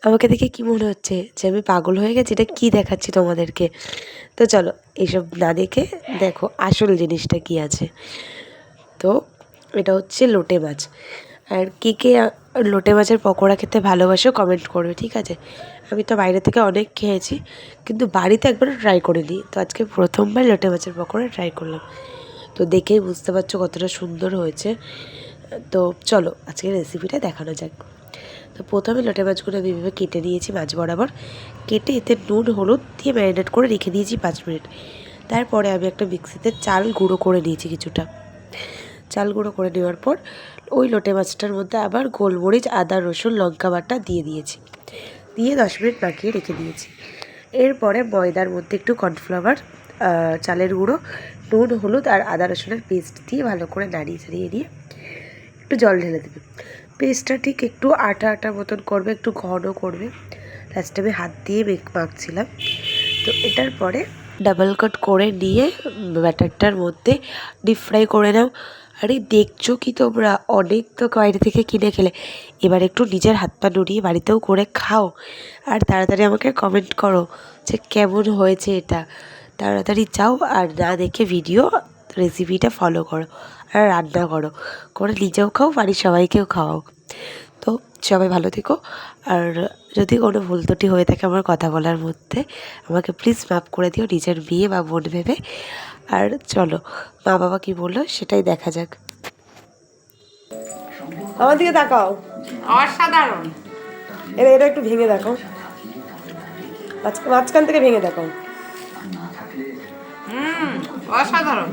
আমাকে দেখে কি মনে হচ্ছে যে আমি পাগল হয়ে গেছি? এটা কী দেখাচ্ছি তোমাদেরকে? তো চলো এইসব না দেখে দেখো আসল জিনিসটা কী আছে। তো এটা হচ্ছে লোটে মাছ। আর কে লোটে মাছের পকোড়া খেতে ভালোবাসো কমেন্ট করবে, ঠিক আছে? আমি তো বাইরে থেকে অনেক খেয়েছি, কিন্তু বাড়িতে একবারও ট্রাই করিনি। তো আজকে প্রথমবার লোটে মাছের পকোড়া ট্রাই করলাম। তো দেখেই বুঝতে পারছো কতটা সুন্দর হয়েছে। তো চলো আজকে রেসিপিটা দেখানো যাক। তো প্রথমে লোটে মাছগুলো আমি এভাবে কেটে নিয়েছি মাছ বরাবর। কেটে এতে নুন হলুদ দিয়ে ম্যারিনেট করে রেখে দিয়েছি 5 মিনিট। তারপরে আমি একটা মিক্সিতে চাল গুঁড়ো করে নিয়েছি কিছুটা। চাল গুঁড়ো করে নেওয়ার পর ওই লোটে মাছটার মধ্যে আবার গোলমরিচ আদা রসুন লঙ্কা বাটা দিয়ে দিয়েছি। দিয়ে 10 মিনিট মাখিয়ে রেখে দিয়েছি। এরপরে ময়দার মধ্যে একটু কর্নফ্লাওয়ার, চালের গুঁড়ো, নুন হলুদ আর আদা রসুনের পেস্ট দিয়ে ভালো করে নাড়িয়ে ছাড়িয়ে দিয়ে একটু জল ঢেলে দেবে। পেস্টটা ঠিক একটু আটা আটা মতন করবে, একটু ঘন করবে। লাস্টে আমি হাত দিয়ে মাখছিলাম। তো এটার পরে ডাবল কাট করে নিয়ে ব্যাটারটার মধ্যে ডিপ ফ্রাই করে নাও। আরে দেখছো কি তোমরা? অনেক তো বাইরে থেকে কিনে খেলে, এবার একটু নিজের হাত পা নুড়িয়ে বাড়িতেও করে খাও। আর তাড়াতাড়ি আমাকে কমেন্ট করো যে কেমন হয়েছে এটা। তাড়াতাড়ি যাও আর না দেখে ভিডিও রেসিপিটা ফলো করো আর রান্না করো, করে নিজেও খাও বাড়ির সবাইকেও খাওয়াও। তো সবাই ভালো থেকো। আর যদি কোনো ভুল ত্রুটি হয়ে থাকে আমার কথা বলার মধ্যে, আমাকে প্লিজ মাফ করে দিও নিজের বিয়ে বা বোন ভেবে। আর চলো মা বাবা কী বললো সেটাই দেখা যাক। আমার দিকে তাকাও। অসাধারণ। এটা একটু ভেঙে দেখো, মাঝখান থেকে ভেঙে দেখো। অসাধারণ।